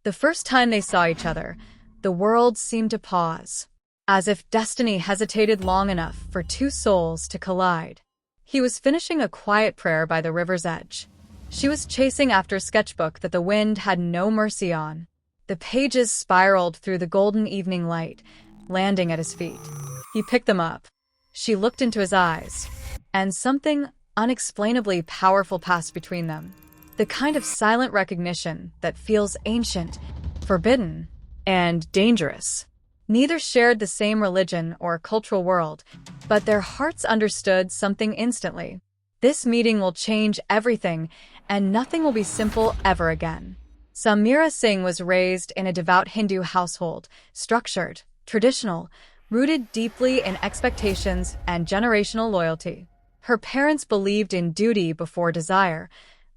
The first time they saw each other, the world seemed to pause, as if destiny hesitated long enough for two souls to collide. He was finishing a quiet prayer by the river's edge. She was chasing after a sketchbook that the wind had no mercy on. The pages spiraled through the golden evening light, landing at his feet. He picked them up. She looked into his eyes, and something unexplainably powerful passed between them. The kind of silent recognition that feels ancient, forbidden, and dangerous. Neither shared the same religion or cultural world, but their hearts understood something instantly. This meeting will change everything, and nothing will be simple ever again. Samira Singh was raised in a devout Hindu household, structured, traditional, rooted deeply in expectations and generational loyalty. Her parents believed in duty before desire,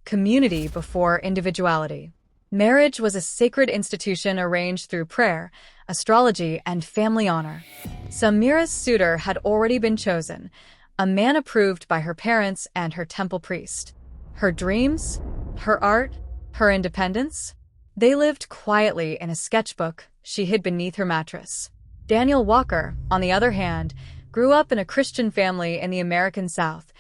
community before individuality. Marriage was a sacred institution arranged through prayer, astrology, and family honor. Samira's suitor had already been chosen, a man approved by her parents and her temple priest. Her dreams, her art, her independence? They lived quietly in a sketchbook she hid beneath her mattress. Daniel Walker, on the other hand, grew up in a Christian family in the American South,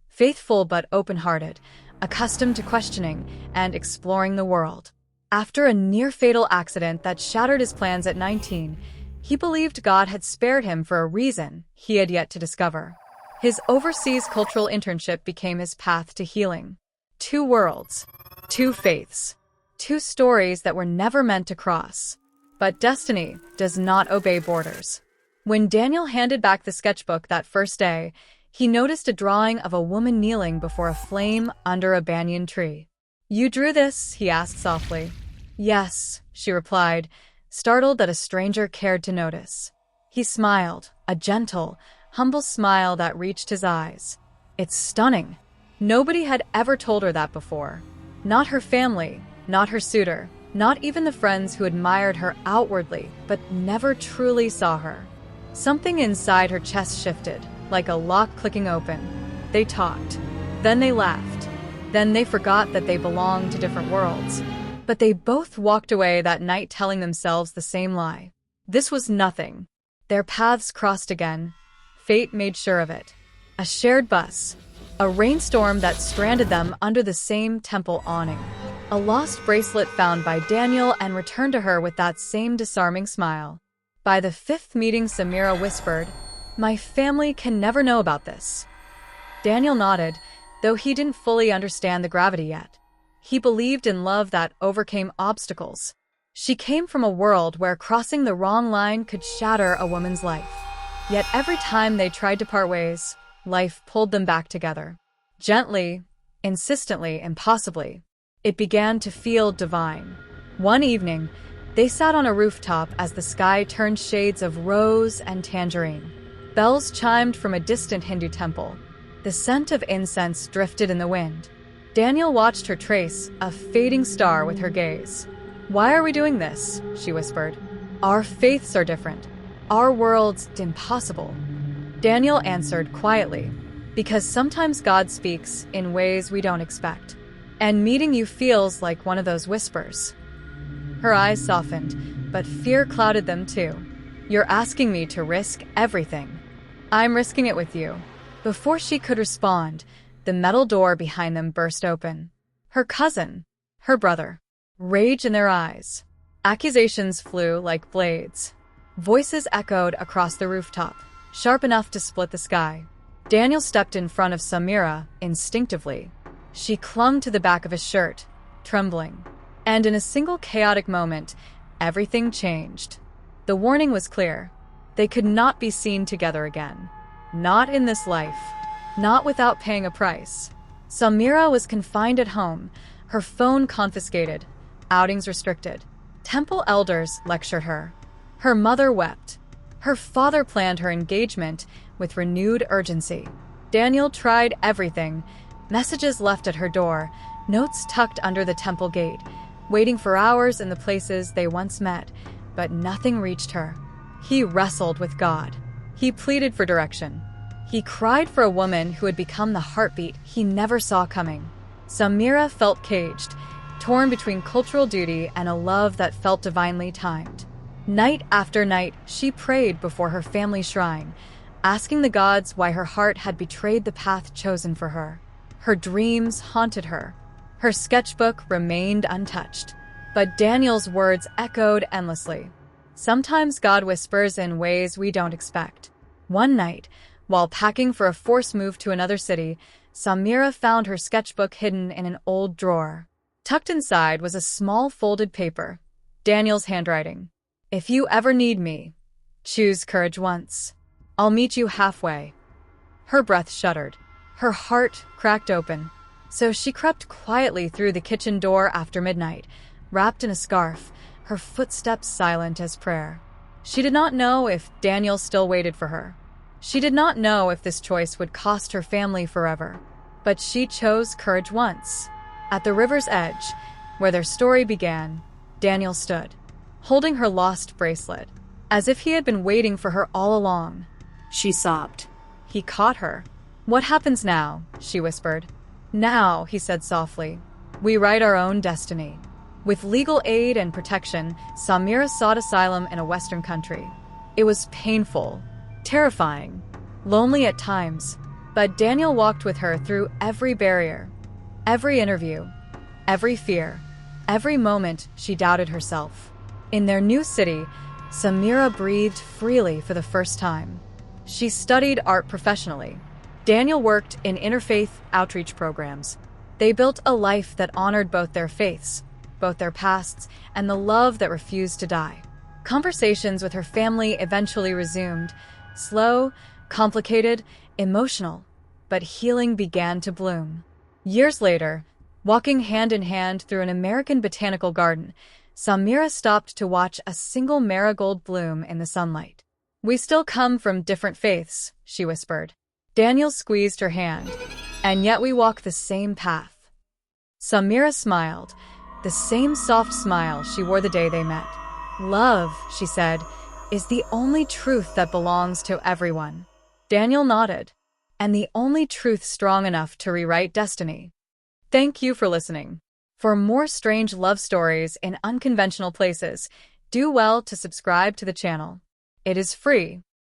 faithful but open-hearted, accustomed to questioning and exploring the world. After a near-fatal accident that shattered his plans at 19, he believed God had spared him for a reason he had yet to discover. His overseas cultural internship became his path to healing. Two worlds, two faiths, two stories that were never meant to cross. But destiny does not obey borders. When Daniel handed back the sketchbook that first day, he noticed a drawing of a woman kneeling before a flame under a banyan tree. "You drew this?" he asked softly. "Yes," she replied, startled that a stranger cared to notice. He smiled, a gentle, humble smile that reached his eyes. "It's stunning." Nobody had ever told her that before. Not her family, not her suitor, not even the friends who admired her outwardly but never truly saw her. Something inside her chest shifted, like a lock clicking open. They talked. Then they laughed. Then they forgot that they belonged to different worlds. But they both walked away that night telling themselves the same lie. This was nothing. Their paths crossed again. Fate made sure of it. A shared bus. A rainstorm that stranded them under the same temple awning. A lost bracelet found by Daniel and returned to her with that same disarming smile. By the fifth meeting, Samira whispered, "My family can never know about this." Daniel nodded, though he didn't fully understand the gravity yet. He believed in love that overcame obstacles. She came from a world where crossing the wrong line could shatter a woman's life. Yet every time they tried to part ways, life pulled them back together. Gently, insistently, impossibly. It began to feel divine. One evening, they sat on a rooftop as the sky turned shades of rose and tangerine. Bells chimed from a distant Hindu temple. The scent of incense drifted in the wind. Daniel watched her trace a fading star with her gaze. "Why are we doing this?" she whispered. "Our faiths are different. Our world's impossible." Daniel answered quietly, "Because sometimes God speaks in ways we don't expect. And meeting you feels like one of those whispers." Her eyes softened, but fear clouded them too. "You're asking me to risk everything." "I'm risking it with you." Before she could respond, the metal door behind them burst open. Her cousin, her brother. Rage in their eyes. Accusations flew like blades. Voices echoed across the rooftop, sharp enough to split the sky. Daniel stepped in front of Samira instinctively. She clung to the back of his shirt, trembling. And in a single chaotic moment, everything changed. The warning was clear. They could not be seen together again. Not in this life. Not without paying a price. Samira was confined at home, her phone confiscated, outings restricted. Temple elders lectured her. Her mother wept. Her father planned her engagement with renewed urgency. Daniel tried everything. Messages left at her door, notes tucked under the temple gate, waiting for hours in the places they once met, but nothing reached her. He wrestled with God. He pleaded for direction. He cried for a woman who had become the heartbeat he never saw coming. Samira felt caged, torn between cultural duty and a love that felt divinely timed. Night after night, she prayed before her family shrine, asking the gods why her heart had betrayed the path chosen for her. Her dreams haunted her. Her sketchbook remained untouched. But Daniel's words echoed endlessly. Sometimes God whispers in ways we don't expect. One night, while packing for a forced move to another city, Samira found her sketchbook hidden in an old drawer. Tucked inside was a small folded paper, Daniel's handwriting. "If you ever need me, choose courage once. I'll meet you halfway." Her breath shuddered. Her heart cracked open. So she crept quietly through the kitchen door after midnight, wrapped in a scarf, her footsteps silent as prayer. She did not know if Daniel still waited for her. She did not know if this choice would cost her family forever. But she chose courage once. At the river's edge, where their story began, Daniel stood, holding her lost bracelet, as if he had been waiting for her all along. She sobbed. He caught her. "What happens now?" she whispered. "Now," he said softly, "we write our own destiny." With legal aid and protection, Samira sought asylum in a Western country. It was painful, terrifying, lonely at times, but Daniel walked with her through every barrier, every interview, every fear, every moment she doubted herself. In their new city, Samira breathed freely for the first time. She studied art professionally. Daniel worked in interfaith outreach programs. They built a life that honored both their faiths, both their pasts, and the love that refused to die. Conversations with her family eventually resumed, slow, complicated, emotional, but healing began to bloom. Years later, walking hand in hand through an American botanical garden, Samira stopped to watch a single marigold bloom in the sunlight. "We still come from different faiths," she whispered. Daniel squeezed her hand. "And yet we walk the same path." Samira smiled, the same soft smile she wore the day they met. "Love," she said, "is the only truth that belongs to everyone." Daniel nodded. "And the only truth strong enough to rewrite destiny." Thank you for listening. For more strange love stories in unconventional places, do well to subscribe to the channel. It is free.